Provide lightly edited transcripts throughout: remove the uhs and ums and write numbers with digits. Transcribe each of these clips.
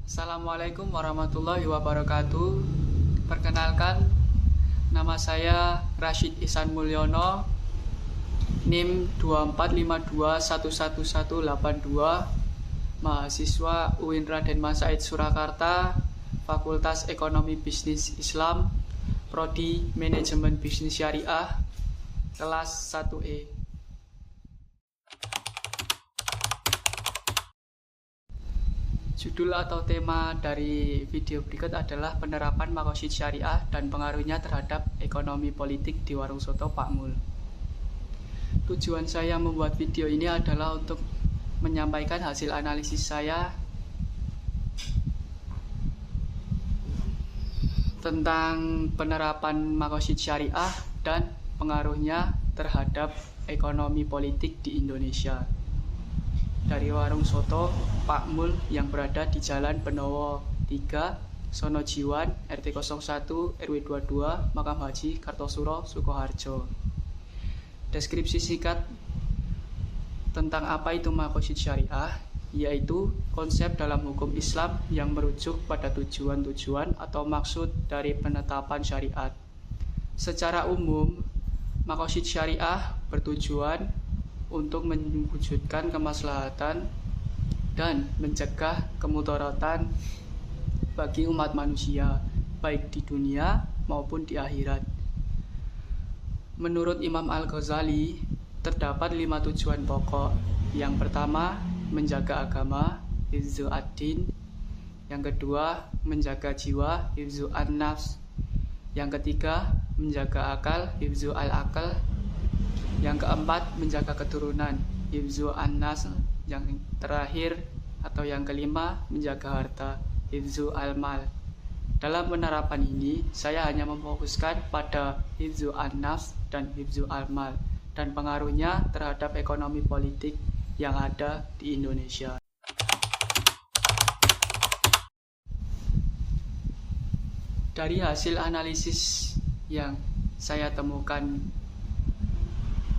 Assalamualaikum warahmatullahi wabarakatuh. Perkenalkan, nama saya Rashid Ihsan Mulyono, NIM 2452111182, mahasiswa UIN Raden Mas Said Surakarta, Fakultas Ekonomi Bisnis Islam, Prodi Manajemen Bisnis Syariah, kelas 1E. Judul atau tema dari video berikut adalah penerapan makosid syariah dan pengaruhnya terhadap ekonomi politik di Warung Soto Pak Mul. Tujuan saya membuat video ini adalah untuk menyampaikan hasil analisis saya tentang penerapan makosid syariah dan pengaruhnya terhadap ekonomi politik di Indonesia. Dari Warung Soto Pak Mul yang berada di Jalan Benowo 3, Sonojiwan, RT 01, RW 22, Makam Haji, Kartosuro, Sukoharjo. Deskripsi singkat tentang apa itu makosid syariah, yaitu konsep dalam hukum Islam yang merujuk pada tujuan-tujuan atau maksud dari penetapan syariat. Secara umum, makosid syariah bertujuan untuk mewujudkan kemaslahatan dan mencegah kemudaratan bagi umat manusia, baik di dunia maupun di akhirat. Menurut Imam Al-Ghazali, terdapat 5 tujuan pokok. Yang pertama, menjaga agama, hifzu ad-din. Yang kedua, menjaga jiwa, hifzu an-nafs. Yang ketiga, menjaga akal, hifzu al-akal. Yang keempat, menjaga keturunan, hifzu an-nas. Yang terakhir atau yang kelima, menjaga harta, hifzu al-mal. Dalam penerapan ini, saya hanya memfokuskan pada hifzu an-nafs dan hifzu al-mal dan pengaruhnya terhadap ekonomi politik yang ada di Indonesia. Dari hasil analisis yang saya temukan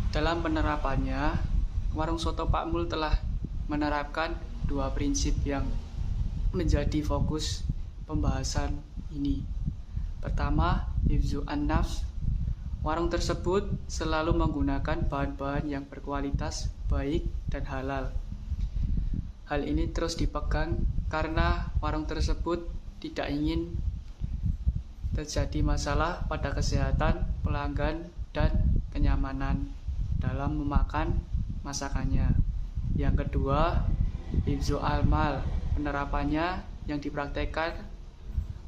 dalam penerapannya, Warung Soto Pak Mul telah menerapkan 2 prinsip yang menjadi fokus pembahasan ini. Pertama, hifzu an-nafs. Warung tersebut selalu menggunakan bahan-bahan yang berkualitas baik dan halal. Hal ini terus dipegang karena warung tersebut tidak ingin terjadi masalah pada kesehatan pelanggan dan kenyamanan dalam memakan masakannya. Yang kedua, hifzu al-mal. Penerapannya yang dipraktekkan,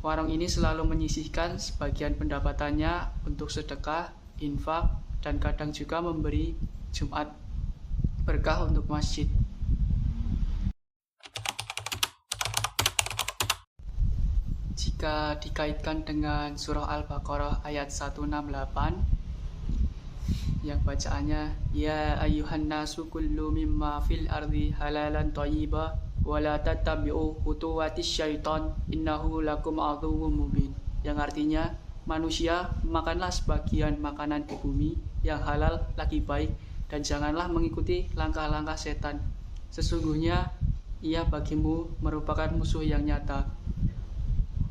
warung ini selalu menyisihkan sebagian pendapatannya untuk sedekah, infak, dan kadang juga memberi Jumat berkah untuk masjid. Jika dikaitkan dengan surah Al-Baqarah ayat 168 yang bacaannya, ya ayyuhan nasu kullu mimma fil ardi halalan thayyiba wa la tattabi'u khutuwatis syaitan innahu lakum aduwwum mubin. Yang artinya, manusia, makanlah sebagian makanan di bumi yang halal lagi baik dan janganlah mengikuti langkah-langkah setan. Sesungguhnya ia bagimu merupakan musuh yang nyata.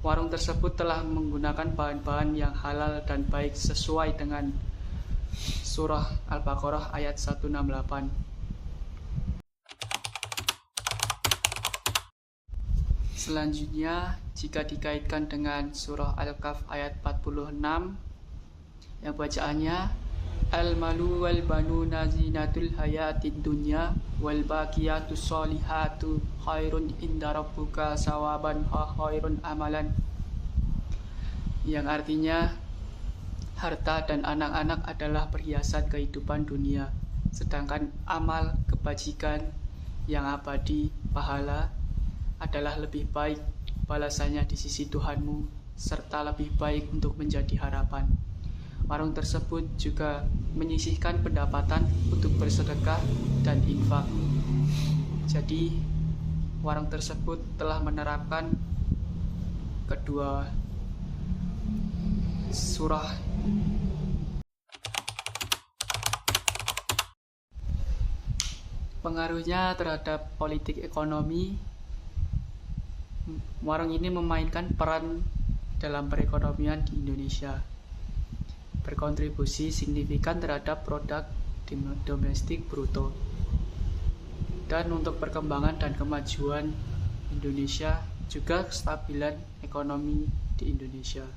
Warung tersebut telah menggunakan bahan-bahan yang halal dan baik sesuai dengan surah Al-Baqarah ayat 168. Selanjutnya, jika dikaitkan dengan surah Al-Kahf ayat 46 yang bacaannya, al-malu wal banuna zinatul hayatid dunya wal baqiyatus solihatu khairun inda rabbuka sawaban khairun amalan. Yang artinya, harta dan anak-anak adalah perhiasan kehidupan dunia, sedangkan amal kebajikan yang abadi, pahala, adalah lebih baik balasannya di sisi Tuhanmu, serta lebih baik untuk menjadi harapan. Warung tersebut juga menyisihkan pendapatan untuk bersedekah dan infak. Jadi, warung tersebut telah menerapkan kedua surah. Pengaruhnya terhadap politik ekonomi Warung ini memainkan peran dalam perekonomian di Indonesia, berkontribusi signifikan terhadap produk domestik bruto, dan untuk perkembangan dan kemajuan Indonesia, juga kestabilan ekonomi di Indonesia.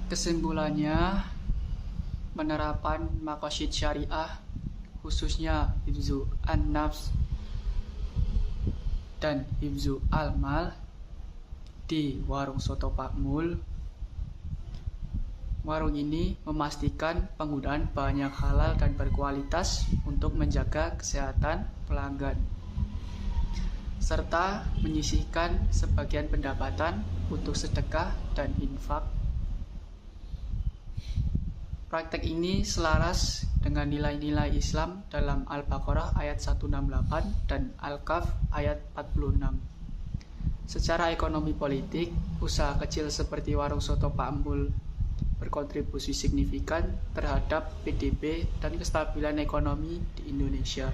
Kesimpulannya, penerapan maqasid syariah khususnya hifzu an-nafs dan hifzu al-mal di warung soto Pak Mul. Warung ini memastikan penggunaan bahan yang halal dan berkualitas untuk menjaga kesehatan pelanggan, serta menyisihkan sebagian pendapatan untuk sedekah dan infak. Praktek ini selaras dengan nilai-nilai Islam dalam Al-Baqarah ayat 168 dan Al-Kahf ayat 46. Secara ekonomi politik, usaha kecil seperti warung soto Pak Mul berkontribusi signifikan terhadap PDB dan kestabilan ekonomi di Indonesia.